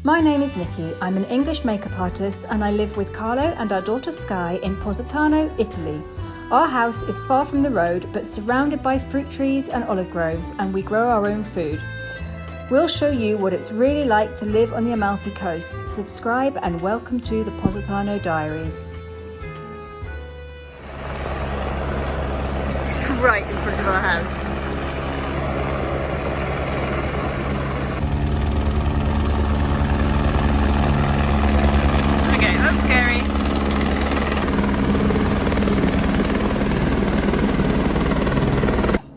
My name is Nicki. I'm an English makeup artist and I live with Carlo and our daughter Sky in Positano, Italy. Our house is far from the road but surrounded by fruit trees and olive groves, and we grow our own food. We'll show you what it's really like to live on the Amalfi Coast. Subscribe and welcome to the Positano Diaries. It's right in front of our house. Okay, that's scary.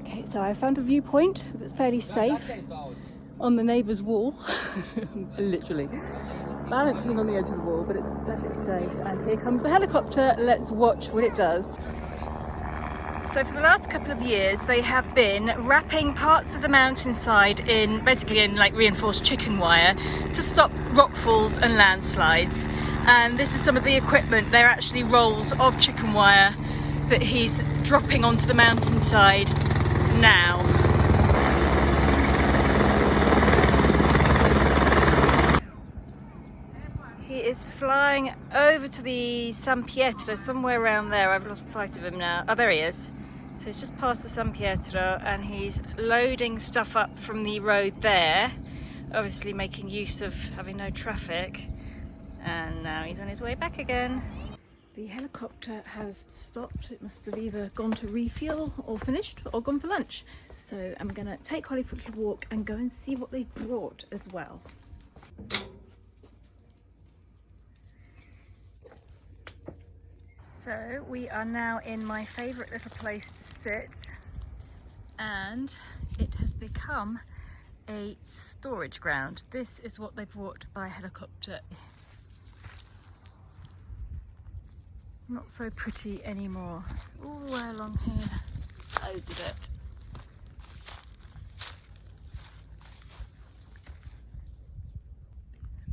Okay, so I found a viewpoint that's fairly safe on the neighbour's wall. Literally balancing on the edge of the wall, but it's perfectly safe. And here comes the helicopter. Let's watch what it does. So for the last couple of years they have been wrapping parts of the mountainside in like reinforced chicken wire to stop rockfalls and landslides. And this is some of the equipment. They're actually rolls of chicken wire that he's dropping onto the mountainside now. He is flying over to the San Pietro, somewhere around there. I've lost sight of him now. Oh, there he is. So he's just past the San Pietro and he's loading stuff up from the road there, obviously making use of having no traffic. And now he's on his way back again. The helicopter has stopped. It must have either gone to refuel or finished or gone for lunch. So I'm gonna take Holly for a little walk and go and see what they brought as well. So we are now in my favourite little place to sit, and it has become a storage ground. This is what they brought by helicopter. Not so pretty anymore. All the way along here, loads of it.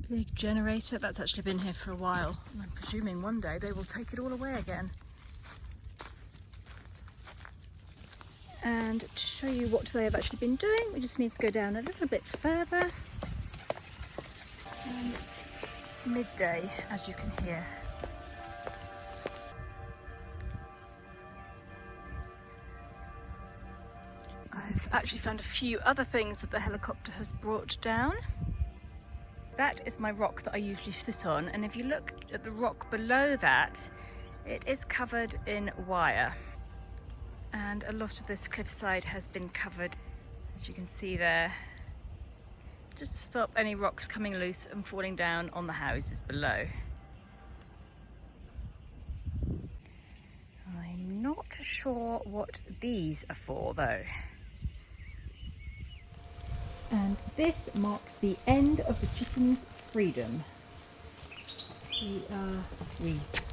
Big generator, that's actually been here for a while. And I'm presuming one day they will take it all away again. And to show you what they have actually been doing, we just need to go down a little bit further. And it's midday, as you can hear. I've actually found a few other things that the helicopter has brought down. That is my rock that I usually sit on, and if you look at the rock below that, it is covered in wire. And a lot of this cliffside has been covered, as you can see there, just to stop any rocks coming loose and falling down on the houses below. I'm not sure what these are for though. And this marks the end of the chicken's freedom.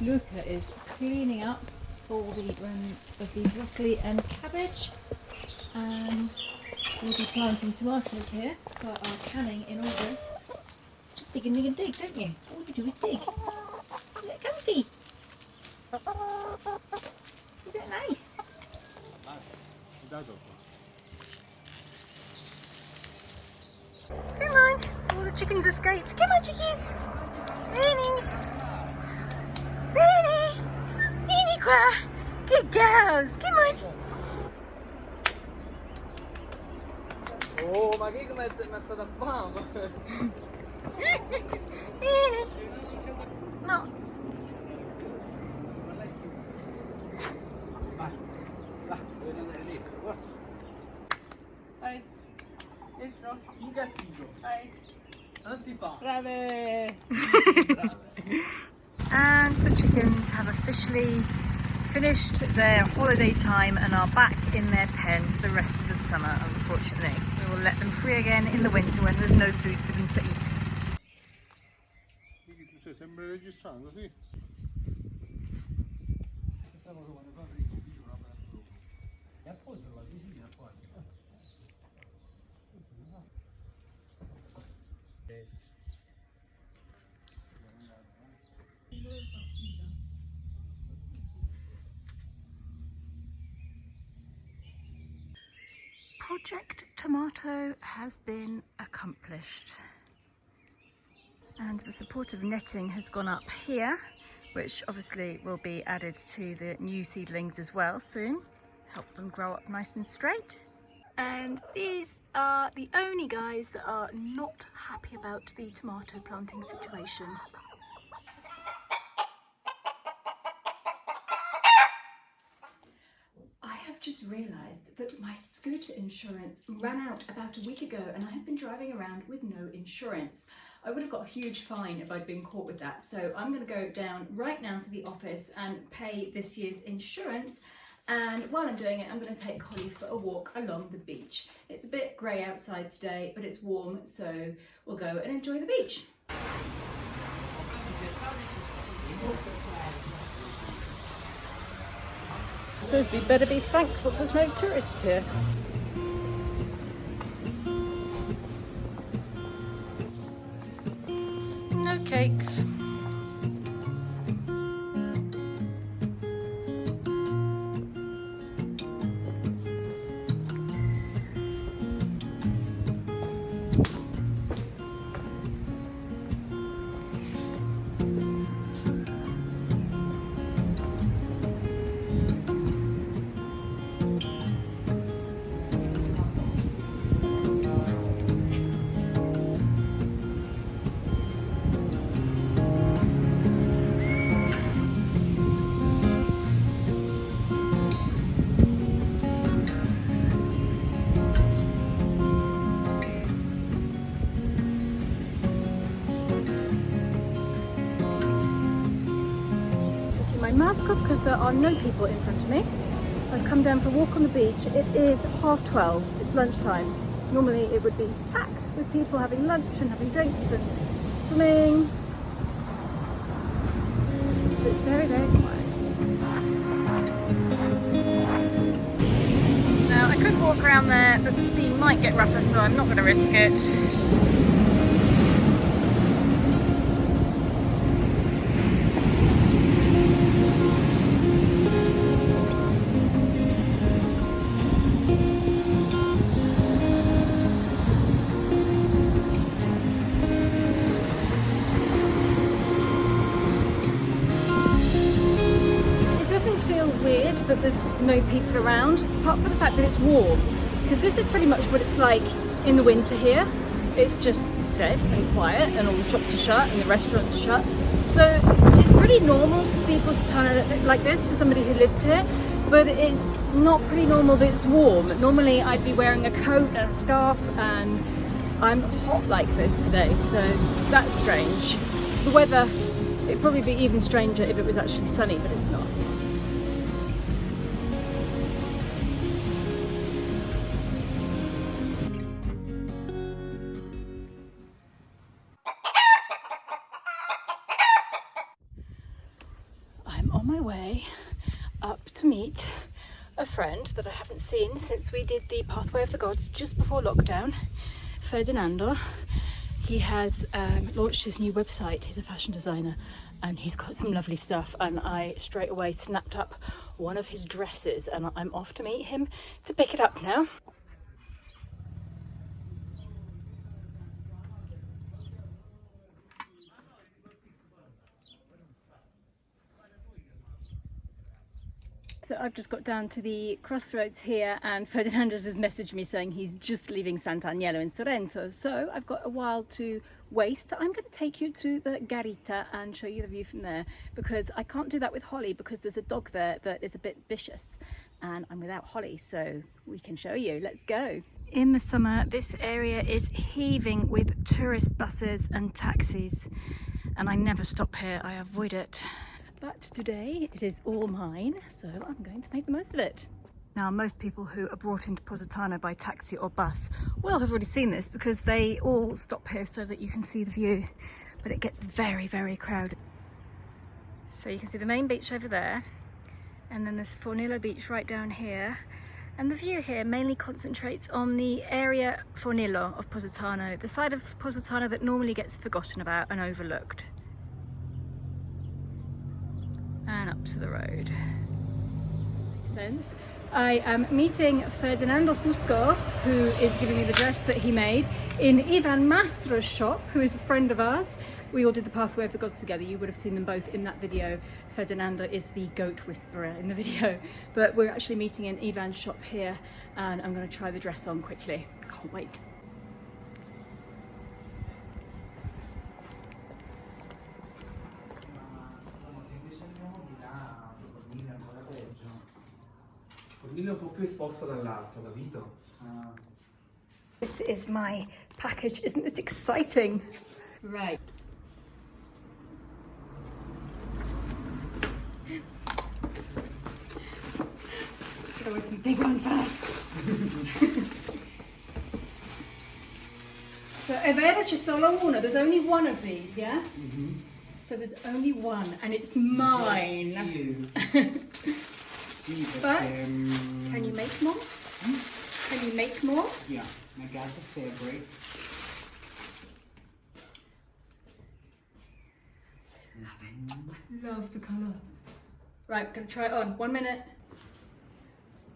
Luca is cleaning up all the remnants of the broccoli and cabbage, and we'll be planting tomatoes here for our canning in August. Just dig and dig and dig, don't you? All you do is dig. Isn't it comfy? Is it nice? Come on, all the chickens escaped. Come on, chickies. Winnie. Winnie. Winnie qua. Good girls. Come on. Oh, ma che come è messa da fame? Winnie. No. Vai, vai, devi andare dentro, forza. Dai. Dentro, in casino. Dai. Non si fa. Brave! And the chickens have officially finished their holiday time and are back in their pen for the rest of the summer, unfortunately. We will let them free again in the winter when there's no food for them to eat. Stai sempre registrando, sì? Project Tomato has been accomplished. And the supportive netting has gone up here, which obviously will be added to the new seedlings as well soon. Help them grow up nice and straight. And these are the only guys that are not happy about the tomato planting situation. I have just realised that my scooter insurance ran out about a week ago and I have been driving around with no insurance. I would have got a huge fine if I'd been caught with that, so I'm going to go down right now to the office and pay this year's insurance. And while I'm doing it, I'm going to take Holly for a walk along the beach. It's a bit grey outside today, but it's warm, so we'll go and enjoy the beach. I suppose we better be thankful there's no tourists here. No cakes. Mask off because there are no people in front of me. I've come down for a walk on the beach. It is 12:30. It's lunchtime. Normally it would be packed with people having lunch and having drinks and swimming. But it's very, very quiet. Now I could walk around there, but the sea might get rougher, so I'm not going to risk it. Weird that there's no people around, apart from the fact that it's warm, because this is pretty much what it's like in the winter here. It's just dead and quiet and all the shops are shut and the restaurants are shut, so it's pretty normal to see Positano like this for somebody who lives here, but it's not pretty normal that it's warm. Normally I'd be wearing a coat and a scarf, and I'm hot like this today, so that's strange. The weather, it'd probably be even stranger if it was actually sunny, but it's not. My way up to meet a friend that I haven't seen since we did the Pathway of the Gods just before lockdown, Ferdinando. He has launched his new website. He's a fashion designer and he's got some lovely stuff, and I straight away snapped up one of his dresses and I'm off to meet him to pick it up now. So I've just got down to the crossroads here and Ferdinando has messaged me saying he's just leaving Sant'Agnello in Sorrento. So I've got a while to waste. I'm going to take you to the Garita and show you the view from there, because I can't do that with Holly because there's a dog there that is a bit vicious and I'm without Holly, so we can show you. Let's go. In the summer, this area is heaving with tourist buses and taxis, and I never stop here. I avoid it. But today it is all mine, so I'm going to make the most of it. Now, most people who are brought into Positano by taxi or bus will have already seen this because they all stop here so that you can see the view, but it gets very, very crowded. So you can see the main beach over there, and then there's Fornillo Beach right down here, and the view here mainly concentrates on the area Fornillo of Positano, the side of Positano that normally gets forgotten about and overlooked. And up to the road. Sense. I am meeting Ferdinando Fusco, who is giving me the dress that he made, in Ivan Mastro's shop, who is a friend of ours. we all did the Pathway of the Gods together. You would have seen them both in that video. Ferdinanda is the goat whisperer in the video. But we're actually meeting in Ivan's shop here, and I'm going to try the dress on quickly. Can't wait. This is my package. Isn't this exciting? Right. Gotta open the big one first. So è vero c'è solo uno. There's only one of these, yeah? So there's only one, and it's mine. But can you make more? Can you make more? Yeah, I got the fabric. Love the colour. Right, gonna try it on. 1 minute.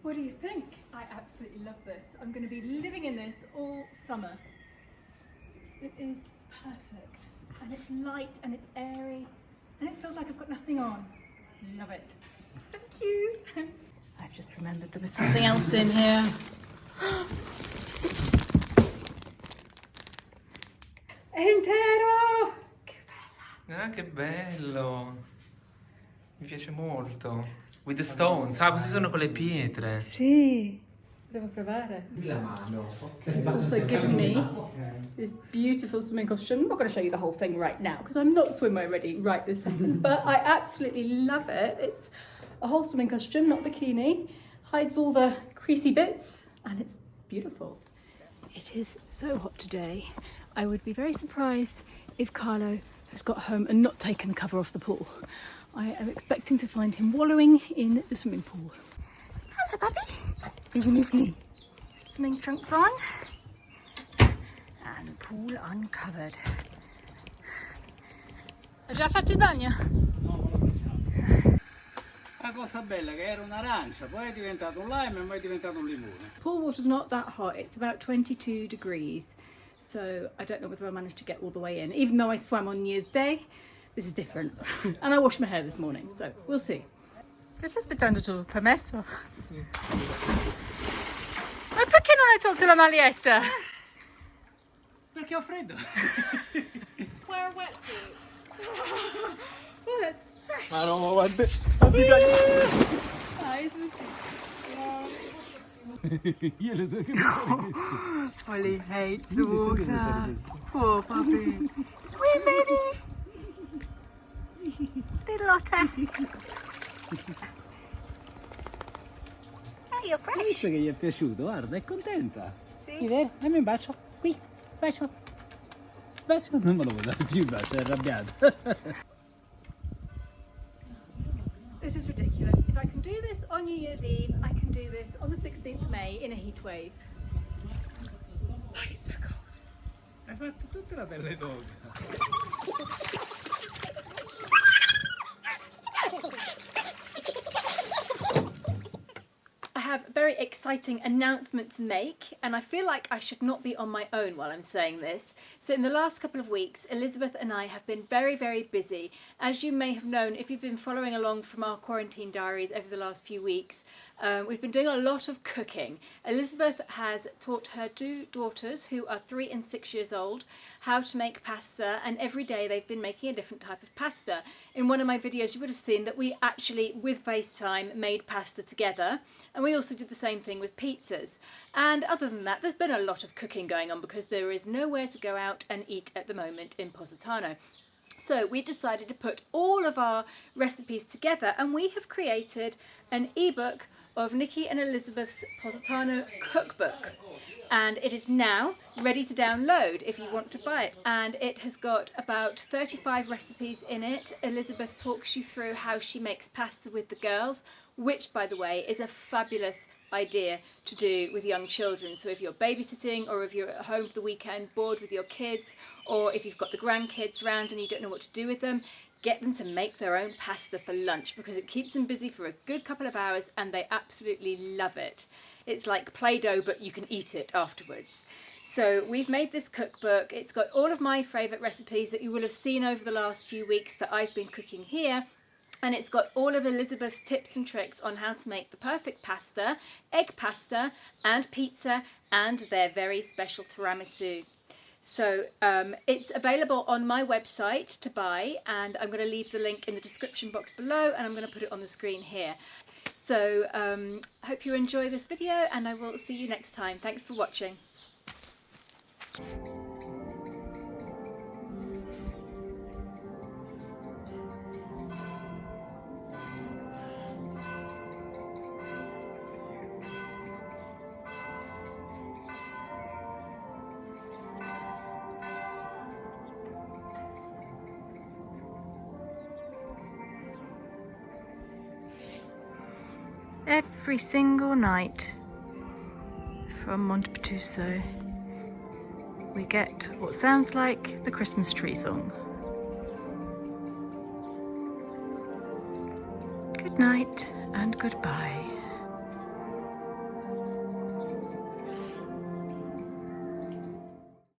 What do you think? I absolutely love this. I'm gonna be living in this all summer. It is perfect. And it's light and it's airy. And it feels like I've got nothing on. Love it. Thank you. I've just remembered there was something else in here. È intero! Che bella! Ah, che bello! Mi piace molto. With the stones. Ah, queste sono con le pietre. Sì, devo provare. La mano. Okay. He's also given me this beautiful swimming costume. I'm not going to show you the whole thing right now because I'm not swimwear ready right this second, but I absolutely love it. It's a whole swimming costume, not bikini. Hides all the creasy bits and it's beautiful. It is so hot today. I would be very surprised if Carlo has got home and not taken the cover off the pool. I am expecting to find him wallowing in the swimming pool. Hello, puppy. Did you miss me? Swimming trunks on and pool uncovered. Hai già fatto il bagno? La cosa bella è che era un'arancia, poi è diventato un lime e poi è diventato un limone. Pool water's not that hot. It's about 22 degrees. So I don't know whether I managed to get all the way in. Even though I swam on New Year's Day, this is different. And I washed my hair this morning, so we'll see. Stai aspettando tu permesso? Sì. Ma perché non hai tolto la maglietta? Perché ho freddo. Wear a wetsuit. Oh, that's Ma no, guarda. nice. Io lo so che mi fare questo. Ollie hates the water. Poor puppy. Swim, baby. Little otter. Oh, you're Hai fresh. visto che gli è piaciuto? Guarda, è contenta. Sì. Vero? Dammi un bacio. Qui, bacio. Bacio. Non me lo vuoi dare più il bacio, è arrabbiato. This is ridiculous. If I can do this on New Year's Eve, I can do this on the 16th of May in a heat wave. Oh, it's so cold. Hai fatto tutta la pelle d'oca. I have a very exciting announcement to make, and I feel like I should not be on my own while I'm saying this. So in the last couple of weeks, Elisabeth and I have been very, very busy. As you may have known, if you've been following along from our quarantine diaries over the last few weeks, we've been doing a lot of cooking. Elisabeth has taught her two daughters, who are 3 and 6 years old, how to make pasta, and every day they've been making a different type of pasta. In one of my videos you would have seen that we actually, with FaceTime, made pasta together, and we also did the same thing with pizzas. And other than that, there's been a lot of cooking going on because there is nowhere to go out and eat at the moment in Positano. So we decided to put all of our recipes together, and we have created an ebook of Nicki and Elisabeth's Positano Cookbook, and it is now ready to download if you want to buy it. And it has got about 35 recipes in it. Elisabeth talks you through how she makes pasta with the girls, which, by the way, is a fabulous idea to do with young children. So if you're babysitting, or if you're at home for the weekend bored with your kids, or if you've got the grandkids round and you don't know what to do with them, get them to make their own pasta for lunch, because it keeps them busy for a good couple of hours and they absolutely love it. It's like Play-Doh, but you can eat it afterwards. So we've made this cookbook. It's got all of my favourite recipes that you will have seen over the last few weeks that I've been cooking here. And it's got all of Elisabeth's tips and tricks on how to make the perfect pasta, egg pasta and pizza and their very special tiramisu. So it's available on my website to buy, and I'm going to leave the link in the description box below, and I'm going to put it on the screen here. So hope you enjoy this video, and I will see you next time. Thanks for watching. Every single night from Montepatuso we get what sounds like the Christmas tree song. Good night and goodbye.